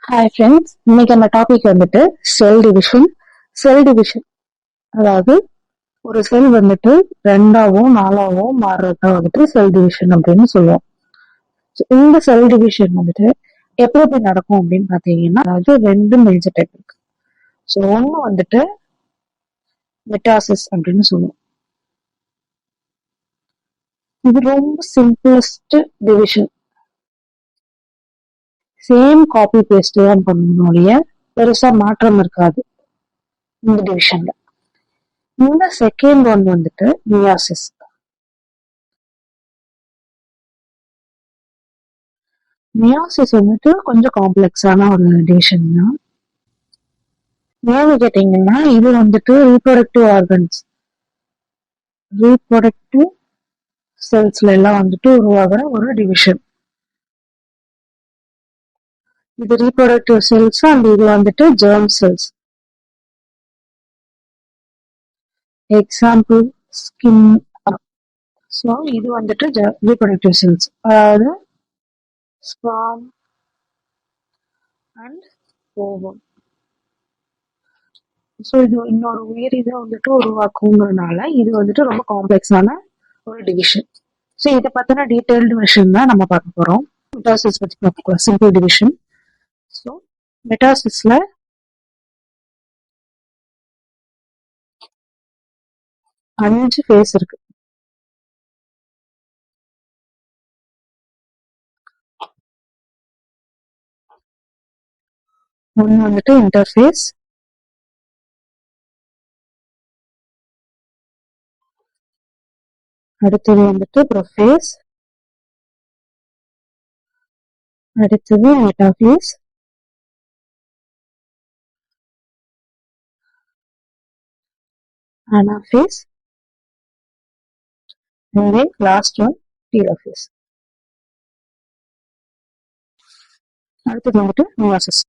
Hi friends, இன்னைக்கு நம்ம topic வந்துட்டு செல் டிவிஷன். செல் டிவிஷன் அதாவது ஒரு செல் வந்துட்டு ரெண்டாவோ நாலாவோ மாறுறதா வந்துட்டு செல் டிவிஷன் அப்படின்னு சொல்லுவோம். So, இந்த செல் டிவிஷன் வந்துட்டு எப்படி நடக்கும் அப்படின்னு பாத்தீங்கன்னா, அதாவது ரெண்டு மேஜர் டைப் இருக்கு. ஸோ ஒன்னு வந்துட்டு மெட்டாசிஸ் அப்படின்னு சொல்லுவோம். இது ரொம்ப simplest division. Same copy paste தான் பண்ணணுடைய பெருசா மாற்றம் இருக்காது இந்த டிவிஷன்ல. இந்த செகண்ட் ஒன் வந்துட்டு மியாசிஸ். மியாசிஸ் வந்துட்டு கொஞ்சம் காம்ப்ளெக்ஸான ஒரு டிவிஷன் தான். ஏன்னு கேட்டீங்கன்னா, இது வந்துட்டு ரீப்ரொடக்டிவ் ஆர்கன்ஸ், ரீப்ரொடக்டிவ் செல்ஸ்ல எல்லாம் வந்துட்டு உருவாகிற ஒரு டிவிஷன். இது ரீப்ரொடக்டிவ் செல்ஸ் அண்ட் இது வந்துட்டு germ cells. Example skin. So இது வந்துட்டு ரீப்ரொடக்டிவ் செல்ஸ், அதாவது ஸ்பார்ம் அண்ட் ஓவம். ஸோ இது இன்னொரு உயிர் இதை வந்துட்டு உருவாக்குங்கிறதுனால இது வந்துட்டு ரொம்ப காம்ப்ளெக்ஸான ஒரு டிவிஷன். ஸோ இதை பத்தின டீடைல்டு விஷயம் தான் நம்ம பார்க்க போறோம். மெட்டாசிஸ் பத்தி பார்க்கலாம், சிம்பிள் டிவிஷன். ஸோ மெட்டாசிஸ்ல 5 ஃபேஸ் இருக்கு. ஒன்று வந்துட்டு இன்டர்ஃபேஸ், அடுத்தது வந்துட்டு ப்ரோஃபேஸ், அடுத்தது metaphase, anaphase, and then last one telophase. அடுத்தது வந்துட்டு மியாசிஸ்.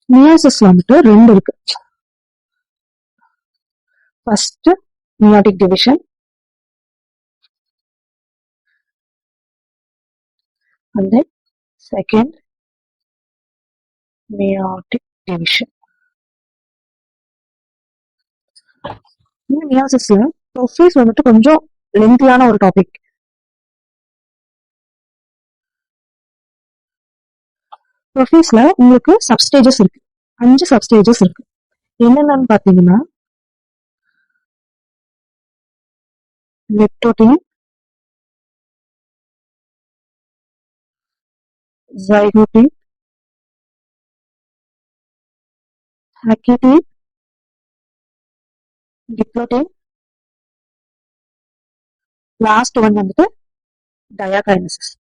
மியாசிஸ்ல வந்துட்டு 2 இருக்கு. First meiotic division, and then second meiotic division. இந்த மியாசிஸ்ல ப்ரோஃபேஸ் வந்துட்டு கொஞ்சம் லென்த்தியான ஒரு டாபிக். ப்ரோஃபேஸ்ல உங்களுக்கு சப்ஸ்டேஜஸ் இருக்கு, 5 சப்ஸ்டேஜஸ் இருக்கு. என்னென்னு பாத்தீங்கன்னா, லெப்டோடின், ஜைகோட்டின், அக்கிட்டின், டிப்ளோட்டின், லாஸ்ட் ஒன் வந்துட்டு டயாகைனசிஸ்.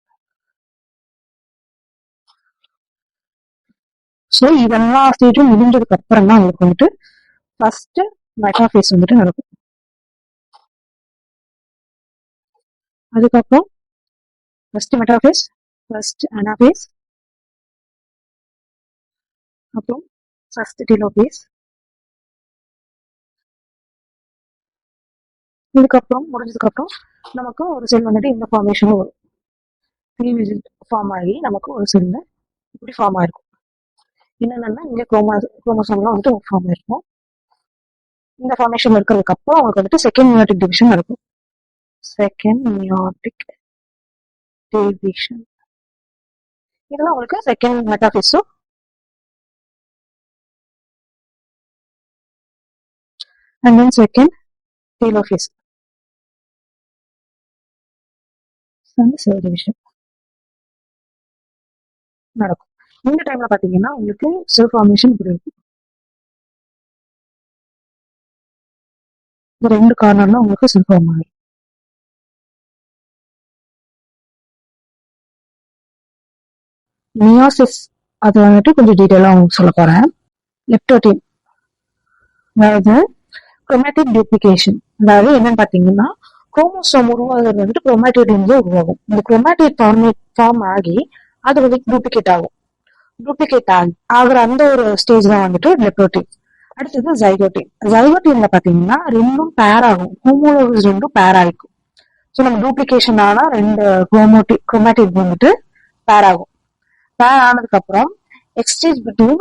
ஸோ இதெல்லாம் ஸ்டேஜும் முடிஞ்சதுக்கு அப்புறம் தான் உங்களுக்கு வந்துட்டு ஃபர்ஸ்ட் மெட்டாஃபேஸ் வந்துட்டு நடக்கும். அதுக்கப்புறம் ஃபர்ஸ்ட் மெட்டாஃபேஸ், ஃபர்ஸ்ட் அனாஃபேஸ், அப்புறம் ஃபர்ஸ்ட் டெலோஃபேஸ். இதுக்கப்புறம் முடிஞ்சதுக்கு அப்புறம் நமக்கு ஒரு செல் வந்துட்டு இந்த ஃபார்மேஷனும் வரும். க்ளீவேஜ் ஃபார்ம் ஆகி நமக்கு ஒரு செல்ல இப்படி ஃபார்ம் ஆயிருக்கும். என்னென்னா இங்க குரோமோசோம்லாம் வந்துட்டு ஃபார்ம் ஆயிருக்கும். இந்த ஃபார்மேஷன் இருக்கிறதுக்கு அப்புறம் உங்களுக்கு வந்துட்டு செகண்ட் மியாட்டிக் டிவிஷன் நடக்கும். செகண்ட் மியாட்டிக் டிவிஷன் இதெல்லாம் உங்களுக்கு செகண்ட் மெட்டாஃபேஸும் and then second telophase. Cell division நடக்கும். இந்த டைம்ல பாத்தீங்கன்னா உங்களுக்கு செல் ஃபார்மேஷன் இப்படி இருக்கும். இந்த 2 கார்னர்ல உங்களுக்கு செல் ஃபார்ம் ஆகும். மியாசிஸ் அது வந்துட்டு கொஞ்சம் டீட்டெயிலா உங்களுக்கு சொல்ல போறேன். லெப்டோடின் அதாவது குரோமேட்டிக் டூப்ளிகேஷன். அதாவது என்னன்னு பாத்தீங்கன்னா, குரோமோசோம் உருவாகிறது வந்துட்டு குரோமேட்டிட்ல உருவாகும். இந்த குரோமேட்டிட் ஃபார்ம் ஆகி அது வந்து டூப்ளிகேட் ஆகும். டூப்ளிகேட் ஆகுற அந்த ஒரு ஸ்டேஜ் தான் வந்துட்டு லெப்டோடின். அடுத்தது ஜைகோட்டின். ஜைகோட்டின்ல பாத்தீங்கன்னா ரெண்டும் பேர் ஆகும், ஹோமோலோகஸ் ரெண்டும் பேர் ஆகிக்கும். ஸோ நம்ம டூப்ளிகேஷன் ஆனா ரெண்டு குரோமேட்டிக் வந்துட்டு பேர் ஆகும். பேர் ஆனதுக்கு அப்புறம் exchange between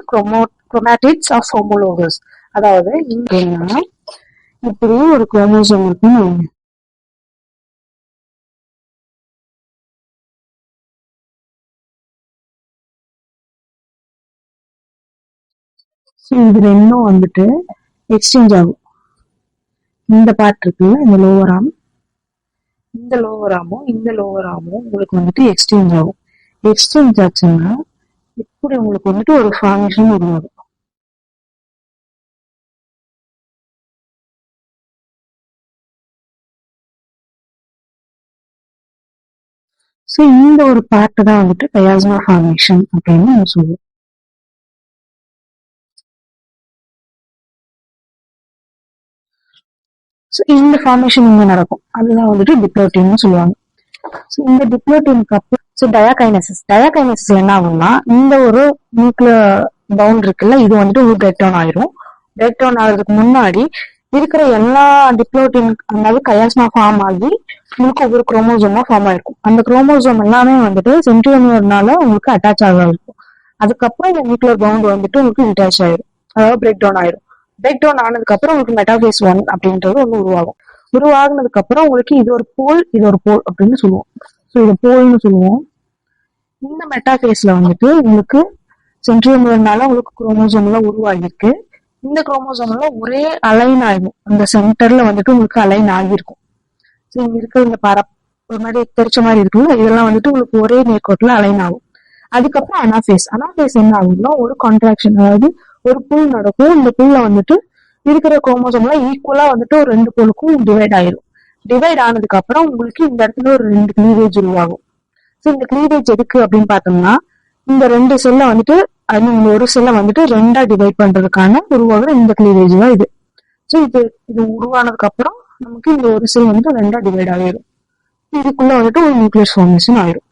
chromatids of homologous. அதாவது இங்க இப்படி ஒரு குரோமோசோம் இருக்குன்னு வைங்க. இது ரெண்டும் வந்துட்டு எக்ஸ்சேஞ்ச் ஆகும். இந்த பார்ட் இருக்குல்ல, இந்த லோவர் ஆர்ம், இந்த லோவர் ஆர்மும் உங்களுக்கு வந்துட்டு எக்ஸ்சேஞ்ச் ஆகும். எக்ஸ்சேஞ்ச் ஆச்சுன்னா இப்படி உங்களுக்கு வந்துட்டு ஒரு ஃபார்மேஷன் உருவாகும். ஸோ இந்த ஒரு பார்ட் தான் வந்துட்டு கயாஸ்மா ஃபார்மேஷன் அப்படின்னு நம்ம சொல்லுவோம். ஸோ இந்த ஃபார்மேஷன் இங்க நடக்கும், அதுதான் வந்துட்டு டிப்ளோட்டின்னு சொல்லுவாங்க. ஸோ இந்த டிப்ளோட்டினுக்கு அப்புறம் டயாகைனசிஸ்ல என்ன ஆகும்னா, இந்த ஒரு நியூக்ளியர் பவுண்ட் இருக்குல்ல, இது வந்துட்டு ஒரு பிரேக் டவுன் ஆயிரும். பிரேக் டவுன் ஆகிறதுக்கு முன்னாடி இருக்கிற எல்லா டிப்ளோட்டின், அதாவது கயாஸ்மா ஃபார்ம் ஆகி உங்களுக்கு ஒவ்வொரு குரோமோசோமா ஃபார்ம் ஆயிருக்கும். அந்த குரோமோசோம் எல்லாமே வந்துட்டு சென்ட்ரியோமியர்னால உங்களுக்கு அட்டாச் ஆக இருக்கும். அதுக்கப்புறம் இந்த நியூக்ளியர் பவுண்ட் வந்துட்டு உங்களுக்கு டிட்டாச் ஆயிரும், அதாவது பிரேக் டவுன் ஆயிரும். பிரேக் டவுன் ஆனதுக்கு அப்புறம் உங்களுக்கு மெட்டாஃபேஸ் 1 அப்படின்றது ஒன்று உருவாகும். உருவாகினதுக்கு அப்புறம் உங்களுக்கு இது ஒரு போல் அப்படின்னு சொல்லுவோம். ஸோ இது போல்னு சொல்லுவோம். இந்த மெட்டாஃபேஸ்ல வந்துட்டு உங்களுக்கு சென்ட்ரியோமியர்னால உங்களுக்கு குரோமோசோம் எல்லாம் உருவாகிருக்கு. இந்த குரோமோசோம் எல்லாம் ஒரே அலைன் ஆகும், அந்த சென்டர்ல வந்துட்டு உங்களுக்கு அலைன் ஆகிருக்கும். ஸோ இங்க இருக்கிற இந்த ஒரு மாதிரி தெரிச்ச மாதிரி இருக்குல்ல, இதெல்லாம் வந்துட்டு உங்களுக்கு ஒரே நேர்கோட்டில் அலைன் ஆகும். அதுக்கப்புறம் அனாஃபேஸ் என்ன ஆகும்னா, ஒரு கான்ட்ராக்ஷன், அதாவது ஒரு புல் நடக்கும். இந்த புல்ல வந்துட்டு இருக்கிற குரோமோசோம்லாம் ஈக்குவலா வந்துட்டு ஒரு ரெண்டு போலுக்கும் டிவைட் ஆயிரும். டிவைட் ஆனதுக்கு அப்புறம் உங்களுக்கு இந்த இடத்துல ஒரு ரெண்டு கிளீவேஜ் உருவாகும். ஸோ இந்த கிளீவேஜ் எதுக்கு அப்படின்னு பார்த்தோம்னா, இந்த ரெண்டு செல்லை வந்துட்டு இந்த ஒரு செல்லை வந்துட்டு ரெண்டா டிவைட் பண்றதுக்கான உருவாகிற இந்த கிளீவேஜ் தான் இது. ஸோ இது உருவானதுக்கு அப்புறம் நமக்கு இந்த ஒரு செல் வந்துட்டு ரெண்டா டிவைட் ஆகிடும். இதுக்குள்ள வந்துட்டு ஒரு நியூக்ளியஸ் ஃபார்மேஷன் ஆயிடும்.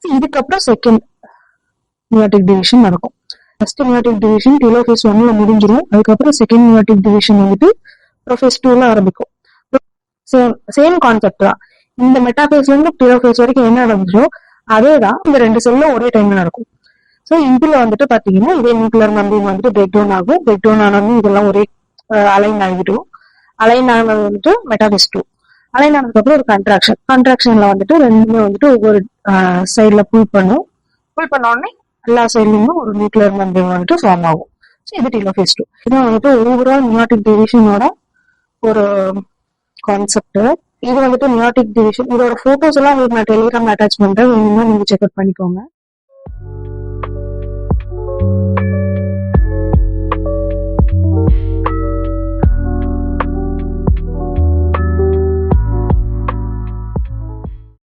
இதுக்கப்புறம் செகண்ட் நியூக்ளிக் டிவிஷன் நடக்கும். ஃபர்ஸ்ட் நியூக்ளிக் டிவிஷன் டெலோஃபேஸ் 1ல முடிஞ்சிடும். அதுக்கப்புறம் செகண்ட் நியூக்ளிக் டிவிஷன் வந்துட்டு ப்ரோஃபேஸ் 2ல ஆரம்பிக்கும். சேம் கான்செப்ட் தான். இந்த மெட்டாஃபேஸ்ல இருந்து டெலோஃபேஸ் வரைக்கும் என்ன நடந்துச்சோ அதே தான் இந்த ரெண்டு செல்லும் ஒரே டைம்ல நடக்கும். ஸோ இதுல வந்துட்டு பாத்தீங்கன்னா இதே நியூக்ளியர் மெம்பரேன் வந்துட்டு பிரேக் டவுன் ஆகும். பிரேக் டவுன் ஆனாலும் இதெல்லாம் ஒரே அலைன் ஆகிடும். அலைன் ஆனது வந்துட்டு மெட்டாஃபேஸ் 2. அலைன் ஆனதுக்கு அப்புறம் ஒரு கண்ட்ராக்ஷன்ல வந்துட்டு ரெண்டுமே வந்துட்டு ஒவ்வொரு சைட்ல புல் பண்ண உடனே எல்லா சைட்லயுமே ஒரு நியூக்ளியர் மெம்பரேன் வந்துட்டு ஃபார்ம் ஆகும். ஸோ இது டெலோஃபேஸ் 2. இதான் வந்துட்டு ஓவரால் நியூக்ளிக் டிவிஷனோட ஒரு கான்செப்ட். இது வந்துட்டு நியூக்ளிக் டிவிஷன். இதோட போட்டோஸ் எல்லாம் உங்களுக்கு நான் டெலிகிராம்ல அட்டாச் பண்றேன், நீங்க செக் அவுட் பண்ணிக்கோங்க.